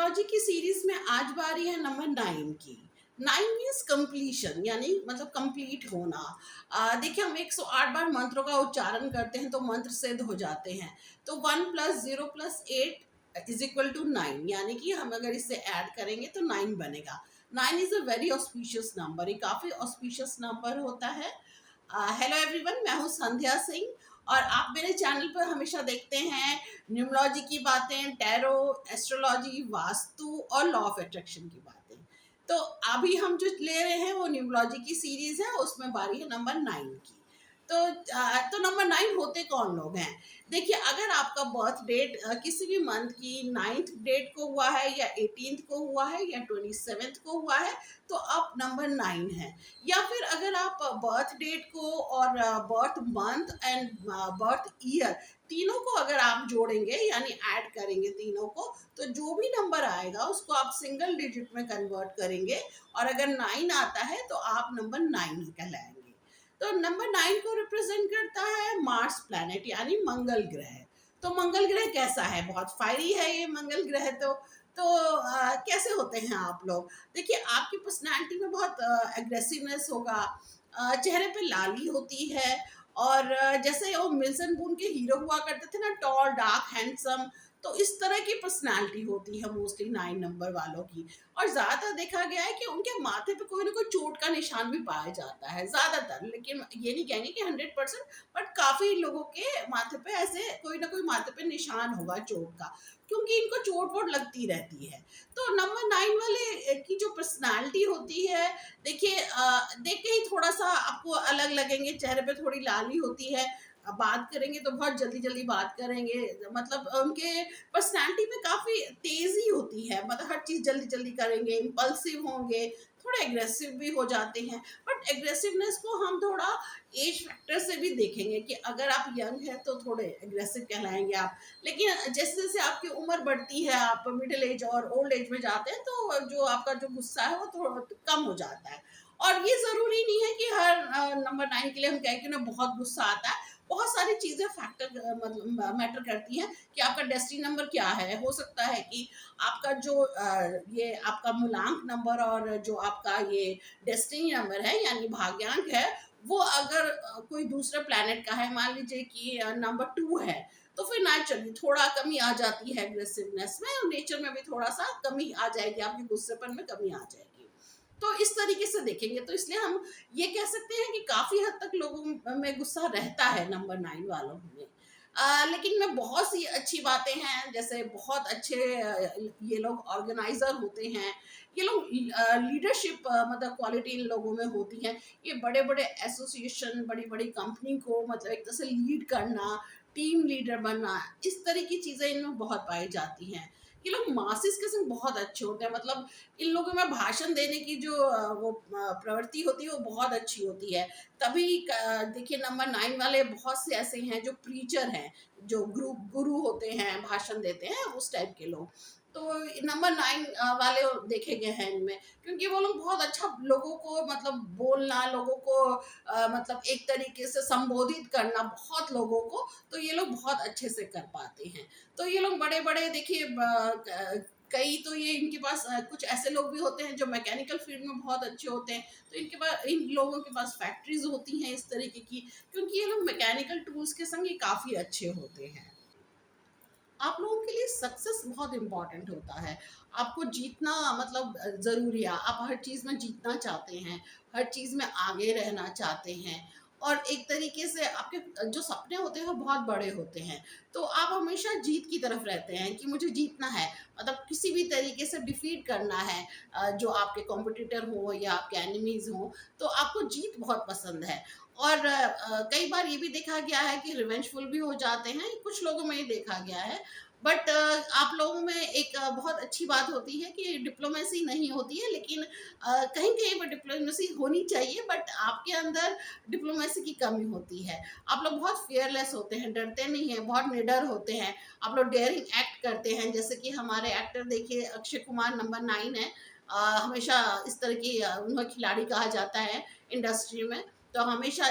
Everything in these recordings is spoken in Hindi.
न्यूमरोलॉजी की सीरीज में आज बारी है नंबर 9 की। 9 मीन्स कंप्लीशन, यानी मतलब कंप्लीट होना। देखिए, हम 108 बार मंत्रों का उच्चारण करते हैं तो मंत्र सिद्ध हो जाते हैं। तो 1 + 0 + 8 इज इक्वल टू 9, यानी कि हम अगर इसे ऐड करेंगे तो 9 बनेगा। 9 is a very auspicious number, ये काफ़ी ऑस्पिशियस नंबर होता है। हेलो एवरीवन, मैं हूँ संध्या सिंह और आप मेरे चैनल पर हमेशा देखते हैं न्यूमरोलॉजी की बातें, टैरो, एस्ट्रोलॉजी, वास्तु और लॉ ऑफ अट्रैक्शन की बातें। तो अभी हम जो ले रहे हैं वो न्यूमरोलॉजी की सीरीज है, उसमें बारी है नंबर 9 की। तो नंबर 9 होते कौन लोग हैं? देखिए, अगर आपका बर्थ डेट किसी भी मंथ की 9th डेट को हुआ है या 18th को हुआ है या 27th को हुआ है तो आप नंबर 9 है। या फिर अगर आप बर्थ डेट को और birth month and birth year तीनों को अगर आप जोड़ेंगे, यानी ऐड करेंगे तीनों को, तो जो भी नंबर आएगा उसको आप सिंगल डिजिट में कन्वर्ट करेंगे और अगर 9 आता है तो आप नंबर 9 कहलाएंगे। तो नंबर 9 को रिप्रेजेंट करता है मार्स प्लैनेट, यानी मंगल ग्रह। तो मंगल ग्रह कैसा है? बहुत फायरी है ये मंगल ग्रह। कैसे होते हैं आप लोग? देखिए, आपकी पर्सनालिटी में बहुत एग्रेसिवनेस होगा, चेहरे पे लाली होती है और जैसे वो मिल्सन बून के हीरो हुआ करते थे ना, टॉल, डार्क, हैंडसम, तो इस तरह की पर्सनालिटी होती है मोस्टली 9 नंबर वालों की। और ज़्यादातर देखा गया है कि उनके माथे पे कोई ना कोई चोट का निशान भी पाया जाता है ज़्यादातर, लेकिन ये नहीं कहेंगे कि 100%, बट काफ़ी लोगों के माथे पे ऐसे कोई ना कोई माथे पे निशान होगा चोट का, क्योंकि इनको चोट वोट लगती रहती है। तो नंबर 9 वाले की जो पर्सनालिटी होती है, देखिए, देख के ही थोड़ा सा आपको अलग लगेंगे, चेहरे पे थोड़ी लाली होती है, बात करेंगे तो बहुत जल्दी जल्दी बात करेंगे, मतलब उनके पर्सनालिटी में काफ़ी तेज़ी होती है, मतलब हर चीज़ जल्दी जल्दी करेंगे, इम्पल्सिव होंगे, थोड़े एग्रेसिव भी हो जाते हैं। बट एग्रेसिवनेस को हम थोड़ा एज फैक्टर से भी देखेंगे कि अगर आप यंग हैं तो थोड़े एग्रेसिव कहलाएंगे आप, लेकिन जैसे जैसे आपकी उम्र बढ़ती है, आप मिडिल एज और ओल्ड एज में जाते हैं, तो जो आपका जो गुस्सा है वो थोड़ा कम हो जाता है। और ये ज़रूरी नहीं है कि हर नंबर 9 के लिए हम कहें कि उन्हें बहुत गुस्सा आता है। बहुत सारी चीज़ें फैक्टर मतलब मैटर करती हैं कि आपका डेस्टिनी नंबर क्या है। हो सकता है कि आपका जो ये आपका मूलांक नंबर और जो आपका ये डेस्टिनी नंबर है, यानी भाग्यांक है, वो अगर कोई दूसरे प्लैनेट का है, मान लीजिए कि नंबर 2 है, तो फिर नेचुरली थोड़ा कमी आ जाती है एग्रेसिवनेस में, और नेचर में भी थोड़ा-सा कमी आ जाएगी, आपके गुस्सेपन में कमी आ जाएगी। तो इस तरीके से देखेंगे तो इसलिए हम ये कह सकते हैं कि काफ़ी हद तक लोगों में गुस्सा रहता है नंबर 9 वालों में। लेकिन में बहुत सी अच्छी बातें हैं, जैसे बहुत अच्छे ये लोग ऑर्गेनाइज़र होते हैं। ये लोग लीडरशिप मतलब क्वालिटी इन लोगों में होती है। ये बड़े-बड़े एसोसिएशन, बड़ी-बड़ी कंपनी को मतलब एक तरह से लीड करना, टीम लीडर बनना, इस तरह की चीज़ें इनमें बहुत पाई जाती हैं। ये लोग मासिस के संग बहुत अच्छे होते हैं, मतलब इन लोगों में भाषण देने की जो प्रवृत्ति होती है वो बहुत अच्छी होती है। तभी देखिए, नंबर 9 वाले बहुत से ऐसे हैं जो प्रीचर हैं, जो गुरु होते हैं, भाषण देते हैं, उस टाइप के लोग। तो नंबर 9 वाले देखे गए हैं इनमें, क्योंकि वो लोग बहुत अच्छा लोगों को मतलब बोलना, लोगों को मतलब एक तरीके से संबोधित करना बहुत लोगों को, तो ये लोग बहुत अच्छे से कर पाते हैं। तो ये लोग बड़े-बड़े देखिए कई तो ये इनके पास कुछ ऐसे लोग भी होते हैं जो मैकेनिकल फील्ड में बहुत अच्छे होते हैं, तो इनके पास, इन लोगों के पास फैक्ट्रीज होती हैं इस तरीके की, क्योंकि ये लोग मैकेनिकल टूल्स के संग ये काफ़ी अच्छे होते हैं। आप लोगों के लिए सक्सेस बहुत इम्पोर्टेंट होता है। आपको जीतना मतलब ज़रूरी है। आप हर चीज़ में जीतना चाहते हैं, हर चीज़ में आगे रहना चाहते हैं और एक तरीके से आपके जो सपने होते हैं वो बहुत बड़े होते हैं। तो आप हमेशा जीत की तरफ रहते हैं कि मुझे जीतना है, मतलब किसी भी तरीके से डिफीट करना है जो आपके कॉम्पिटिटर हो या आपके एनिमीज़ हों, तो आपको जीत बहुत पसंद है। और कई बार ये भी देखा गया है कि रिवेंजफुल भी हो जाते हैं, कुछ लोगों में ये देखा गया है। बट आप लोगों में एक बहुत अच्छी बात होती है कि डिप्लोमेसी नहीं होती है, लेकिन कहीं-कहीं पर डिप्लोमेसी होनी चाहिए, बट आपके अंदर डिप्लोमेसी की कमी होती है। आप लोग बहुत फियरलेस होते हैं, डरते नहीं हैं, बहुत निडर होते हैं। आप लोग डेयरिंग एक्ट करते हैं, जैसे कि हमारे एक्टर देखिए अक्षय कुमार नंबर 9 है। हमेशा इस तरह की उन्हें खिलाड़ी कहा जाता है इंडस्ट्री में। तो हमेशा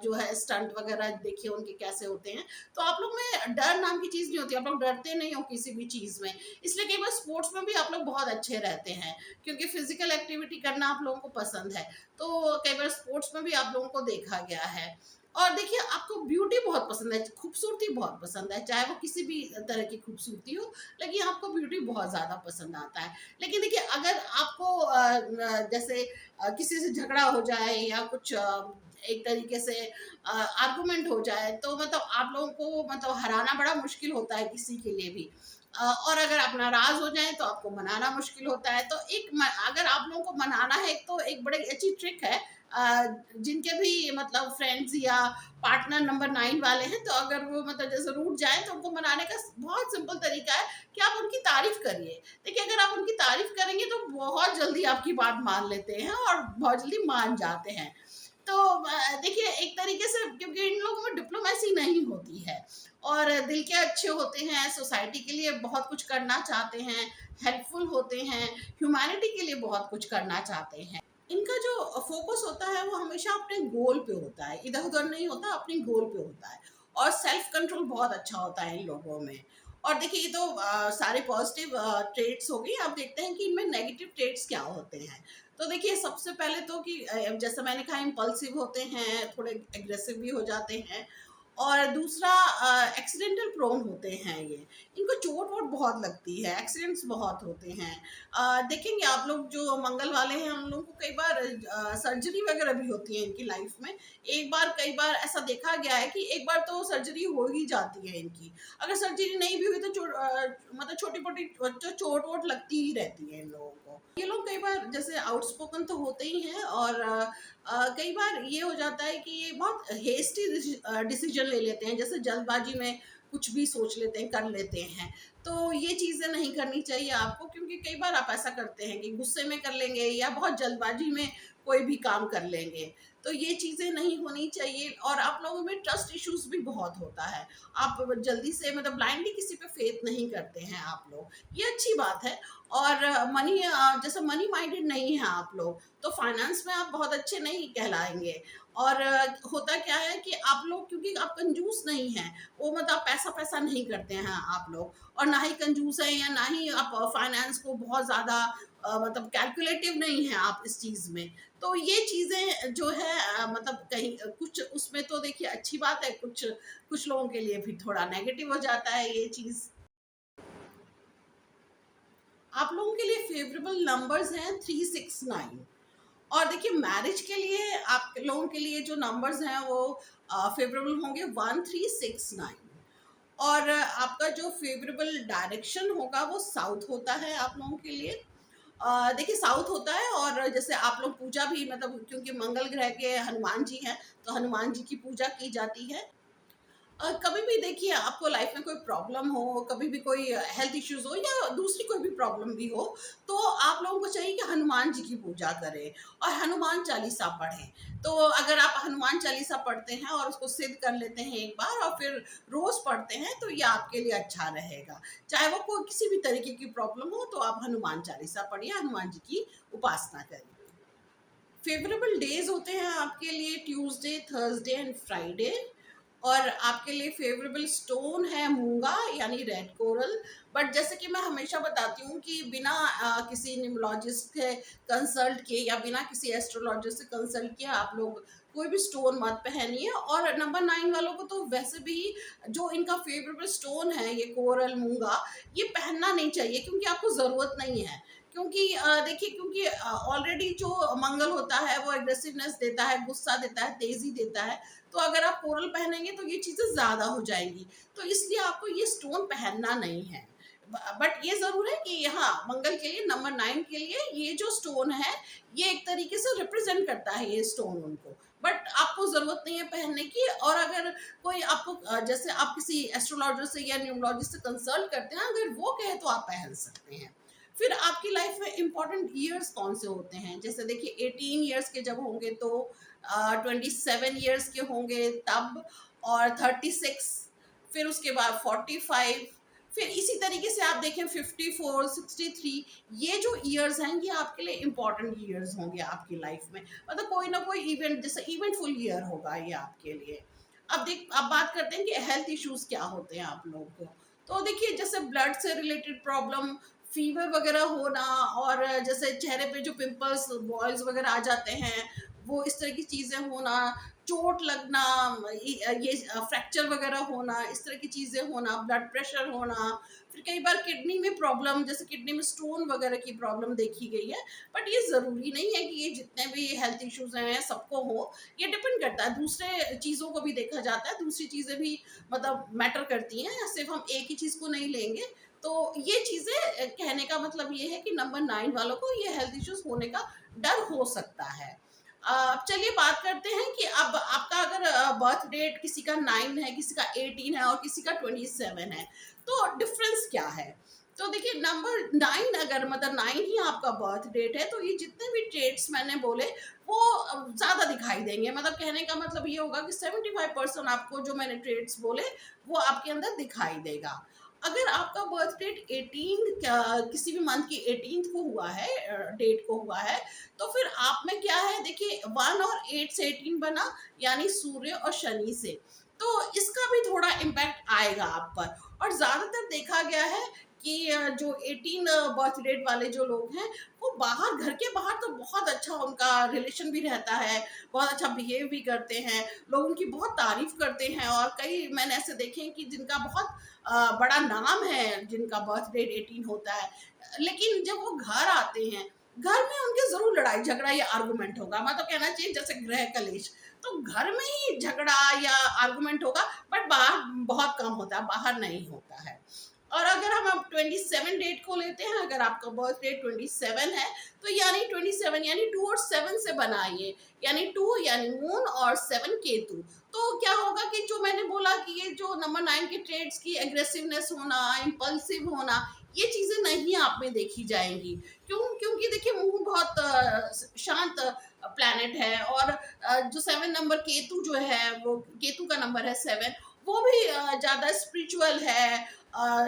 जो है स्टंट वगैरह देखिए उनके कैसे होते हैं। तो आप लोग में डर नाम की चीज़ नहीं होती, आप लोग डरते नहीं हो किसी भी चीज़ में। इसलिए कई बार स्पोर्ट्स में भी आप लोग बहुत अच्छे रहते हैं, क्योंकि फिजिकल एक्टिविटी करना आप लोगों को पसंद है। तो कई बार स्पोर्ट्स में भी आप लोगों को देखा गया है। और देखिए आपको ब्यूटी बहुत पसंद है, खूबसूरती बहुत पसंद है, चाहे वो किसी भी तरह की खूबसूरती हो, लेकिन आपको ब्यूटी बहुत ज़्यादा पसंद आता है। लेकिन देखिए अगर आपको जैसे किसी से झगड़ा हो जाए या कुछ एक तरीके से आर्गुमेंट हो जाए, तो मतलब आप लोगों को मतलब हराना बड़ा मुश्किल होता है किसी के लिए भी। और अगर आप नाराज़ हो जाएँ तो आपको मनाना मुश्किल होता है। तो अगर आप लोगों को मनाना है, तो एक बड़ी अच्छी ट्रिक है, जिनके भी मतलब फ्रेंड्स या पार्टनर नंबर 9 वाले हैं, तो अगर वो मतलब जैसे रूठ जाएँ, तो उनको मनाने का बहुत सिंपल तरीका है कि आप उनकी तारीफ़ करिए। देखिए अगर आप उनकी तारीफ़ करेंगे तो बहुत जल्दी आपकी बात मान लेते हैं और बहुत जल्दी मान जाते हैं। तो देखिए एक तरीके से, क्योंकि इन लोगों में डिप्लोमेसी नहीं होती है और दिल के अच्छे होते हैं, सोसाइटी के लिए बहुत कुछ करना चाहते हैं, हेल्पफुल होते हैं, ह्यूमैनिटी के लिए बहुत कुछ करना चाहते हैं। इनका जो फोकस होता है वो हमेशा अपने गोल पे होता है, इधर उधर नहीं होता, अपने गोल पे होता है। और सेल्फ कंट्रोल बहुत अच्छा होता है इन लोगों में। और देखिए ये तो सारे पॉजिटिव ट्रेट्स हो गई। अब देखते हैं कि इनमें नेगेटिव ट्रेट्स क्या होते हैं। तो देखिए सबसे पहले तो कि जैसे मैंने कहा, इम्पल्सिव होते हैं, थोड़े एग्रेसिव भी हो जाते हैं। और दूसरा, एक्सीडेंटल प्रोन होते हैं ये, इनको चोट वोट बहुत लगती है, एक्सीडेंट्स बहुत होते हैं। देखेंगे आप लोग जो मंगल वाले हैं, उन लोगों को कई बार सर्जरी वगैरह भी होती है इनकी लाइफ में। एक बार, कई बार ऐसा देखा गया है कि एक बार तो सर्जरी हो ही जाती है इनकी। अगर सर्जरी नहीं भी हुई तो मतलब छोटी मोटी जो चोट वोट लगती ही रहती है इन लोगों को। ये लोग कई बार जैसे आउटस्पोकन तो होते ही हैं, और कई बार ये हो जाता है कि ये बहुत हेस्टी डिसीजन ले लेते हैं, जैसे जल्दबाजी में कुछ भी सोच लेते हैं, कर लेते हैं। तो ये चीज़ें नहीं करनी चाहिए आपको, क्योंकि कई बार आप ऐसा करते हैं कि गुस्से में कर लेंगे या बहुत जल्दबाजी में कोई भी काम कर लेंगे। तो ये चीज़ें नहीं होनी चाहिए। और आप लोगों में ट्रस्ट इश्यूज भी बहुत होता है, आप जल्दी से मतलब ब्लाइंडली किसी पे फेथ नहीं करते हैं आप लोग, ये अच्छी बात है। और मनी, जैसे मनी माइंडेड नहीं है आप लोग, तो फाइनेंस में आप बहुत अच्छे नहीं कहलाएंगे। और होता क्या है कि आप लोग, क्योंकि आप कंजूस नहीं हैं, वो मतलब पैसा पैसा नहीं करते हैं आप लोग, और ना ही कंजूस हैं, या ना ही आप फाइनेंस को बहुत ज़्यादा मतलब कैलकुलेटिव नहीं है आप इस चीज़ में। तो ये चीज़ें जो है मतलब कहीं कुछ उसमें तो देखिए अच्छी बात है, कुछ कुछ लोगों के लिए भी थोड़ा नेगेटिव हो जाता है ये चीज़। आप लोगों के लिए फेवरेबल नंबर्स हैं 369। और देखिए मैरिज के लिए आप लोगों के लिए जो नंबर्स हैं वो फेवरेबल होंगे 1369। और आपका जो फेवरेबल डायरेक्शन होगा वो साउथ होता है आप लोगों के लिए। देखिए साउथ होता है, और जैसे आप लोग पूजा भी मतलब, क्योंकि मंगल ग्रह के हनुमान जी हैं, तो हनुमान जी की पूजा की जाती है। कभी भी देखिए आपको लाइफ में कोई प्रॉब्लम हो, कभी भी कोई हेल्थ इश्यूज हो या दूसरी कोई भी प्रॉब्लम भी हो, तो आप लोगों को चाहिए कि हनुमान जी की पूजा करें और हनुमान चालीसा पढ़ें। तो अगर आप हनुमान चालीसा पढ़ते हैं और उसको सिद्ध कर लेते हैं एक बार, और फिर रोज पढ़ते हैं, तो ये आपके लिए अच्छा रहेगा। चाहे वो कोई किसी भी तरीके की प्रॉब्लम हो, तो आप हनुमान चालीसा पढ़िए, हनुमान जी की उपासना करिए। फेवरेबल डेज होते हैं आपके लिए ट्यूसडे, थर्सडे एंड फ्राइडे। और आपके लिए फेवरेबल स्टोन है मूंगा, यानी रेड कोरल। बट जैसे कि मैं हमेशा बताती हूँ कि बिना किसी न्यूमरोलॉजिस्ट के कंसल्ट किए या बिना किसी एस्ट्रोलॉजिस्ट से कंसल्ट किए आप लोग कोई भी स्टोन मत पहनिए। और नंबर 9 वालों को तो वैसे भी जो इनका फेवरेबल स्टोन है, ये कोरल मूंगा, ये पहनना नहीं चाहिए, क्योंकि आपको ज़रूरत नहीं है। क्योंकि देखिए, क्योंकि ऑलरेडी जो मंगल होता है वो एग्रेसिवनेस देता है, गुस्सा देता है, तेजी देता है। तो अगर आप कोरल पहनेंगे तो ये चीज़ें ज़्यादा हो जाएंगी। तो इसलिए आपको ये स्टोन पहनना नहीं है। बट ये ज़रूर है कि हाँ, मंगल के लिए, नंबर 9 के लिए ये जो स्टोन है, ये एक तरीके से रिप्रेजेंट करता है ये स्टोन उनको। बट आपको ज़रूरत नहीं है पहनने की। और अगर कोई आपको जैसे आप किसी एस्ट्रोलॉजर से या न्यूमरोलॉजिस्ट से कंसल्ट करते हैं, अगर वो कहे तो आप पहन सकते हैं। फिर आपकी लाइफ में इंपॉर्टेंट ईयर्स कौन से होते हैं, जैसे देखिए 18 ईयर्स के जब होंगे तो 27 ईयर्स के होंगे तब, और 36, फिर उसके बाद 45, फिर इसी तरीके से आप देखें 54, 63, ये जो ईयर्स हैं ये आपके लिए इंपॉर्टेंट ईयर्स होंगे आपकी लाइफ में, मतलब कोई ना कोई इवेंट, जैसे इवेंटफुल ईयर होगा ये आपके लिए। अब बात करते हैं कि हेल्थ इश्यूज क्या होते हैं आप लोगों को। तो देखिए, जैसे ब्लड से रिलेटेड प्रॉब्लम, फीवर वगैरह होना, और जैसे चेहरे पे जो पिंपल्स, बॉयल्स वगैरह आ जाते हैं, वो इस तरह की चीज़ें होना, चोट लगना, ये फ्रैक्चर वगैरह होना, इस तरह की चीज़ें होना, ब्लड प्रेशर होना, फिर कई बार किडनी में प्रॉब्लम, जैसे किडनी में स्टोन वगैरह की प्रॉब्लम देखी गई है। बट ये ज़रूरी नहीं है कि ये जितने भी हेल्थ इश्यूज हैं सबको हो, ये डिपेंड करता है, दूसरे चीज़ों को भी देखा जाता है, दूसरी चीज़ें भी मतलब मैटर करती हैं, सिर्फ हम एक ही चीज़ को नहीं लेंगे। तो ये चीज़ें कहने का मतलब ये है कि नंबर 9 वालों को ये हेल्थ इश्यूज होने का डर हो सकता है। चलिए बात करते हैं कि अब आपका अगर बर्थ डेट किसी का 9 है, किसी का 18 है और किसी का 27 है, तो डिफरेंस क्या है? तो देखिए, नंबर 9 अगर मतलब 9 ही आपका बर्थ डेट है, तो ये जितने भी ट्रेड्स मैंने बोले वो ज़्यादा दिखाई देंगे। मतलब कहने का मतलब ये होगा कि 75% आपको जो मैंने ट्रेड्स बोले वो आपके अंदर दिखाई देगा। अगर आपका बर्थ डेट 18 किसी भी मंथ की 18th को हुआ है, डेट को हुआ है, तो फिर आप में क्या है, देखिए 1 और 8 से 18 बना, यानी सूर्य और शनि से, तो इसका भी थोड़ा इम्पैक्ट आएगा आप पर। और ज़्यादातर देखा गया है कि जो 18 बर्थ डेट वाले जो लोग हैं, वो बाहर, घर के बाहर तो बहुत अच्छा उनका रिलेशन भी रहता है, बहुत अच्छा बिहेव भी करते हैं, लोग उनकी बहुत तारीफ करते हैं, और कई मैंने ऐसे देखे हैं कि जिनका बहुत बड़ा नाम है, जिनका बर्थ डेट 18 होता है, लेकिन जब वो घर आते हैं, घर में उनके जरूर लड़ाई झगड़ा या आर्गुमेंट होगा, मतलब कहना चाहिए जैसे गृह कलेश। तो घर में ही झगड़ा या आर्गुमेंट होगा, बट बाहर बहुत कम होता है, बाहर नहीं होता है। और अगर हम अब 27 डेट को लेते हैं, अगर आपका बर्थ डेट 27 है, तो यानी 27 यानी 2 और 7 से बना ये, यानी 2 यानी मून और 7 केतु। तो क्या होगा कि जो मैंने बोला कि ये जो नंबर 9 के ट्रेड्स की एग्रेसिवनेस होना, इम्पल्सिव होना, ये चीजें नहीं आप में देखी जाएंगी। क्योंकि देखिए, मून बहुत शांत प्लैनेट है, और जो 7 नंबर केतु जो है, वो केतु का नंबर है 7, वो भी ज्यादा स्पिरिचुअल है,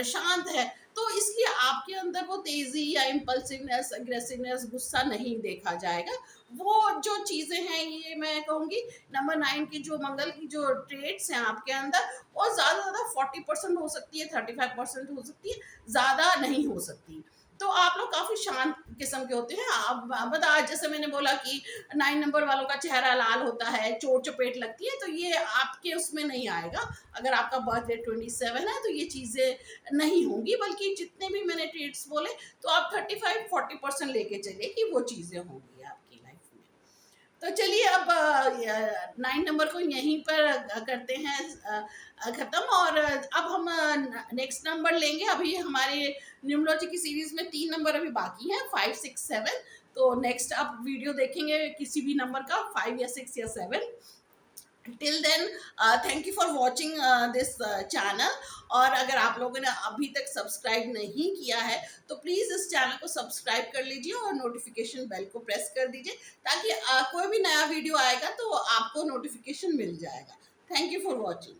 शांत है। तो इसलिए आपके अंदर वो तेजी या इम्पल्सिवनेस, अग्रेसिवनेस, गुस्सा नहीं देखा जाएगा। वो जो चीजें हैं, ये मैं कहूंगी नंबर 9 की जो मंगल की जो ट्रेड्स हैं आपके अंदर, वो ज्यादा 40% हो सकती है, 35% हो सकती है, ज्यादा नहीं हो सकती। तो आप लोग काफी शांत किस्म के होते हैं। आप बता, जैसे मैंने बोला कि 9 नंबर वालों का चेहरा लाल होता है, चोट चपेट लगती है, तो ये आपके उसमें नहीं आएगा। अगर आपका बर्थ डेट 27 है, तो ये चीजें नहीं होंगी, बल्कि जितने भी मैंने ट्रेड्स बोले, तो आप 35-40% लेके चलिए कि वो चीजें होंगी आपकी लाइफ में। तो चलिए, अब 9 नंबर को यहीं पर करते हैं खत्म, और अब हम नेक्स्ट नंबर लेंगे। अभी हमारे न्यूमरोलॉजी की सीरीज में 3 नंबर अभी बाकी हैं, 5, 6, 7। तो नेक्स्ट आप वीडियो देखेंगे किसी भी नंबर का, 5 या 6 या 7। Till then, thank you for watching this channel. और अगर आप लोगों ने अभी तक सब्सक्राइब नहीं किया है, तो प्लीज़ इस चैनल को सब्सक्राइब कर लीजिए और नोटिफिकेशन बेल को प्रेस कर दीजिए, ताकि कोई भी नया वीडियो आएगा तो आपको नोटिफिकेशन मिल जाएगा। Thank you for watching.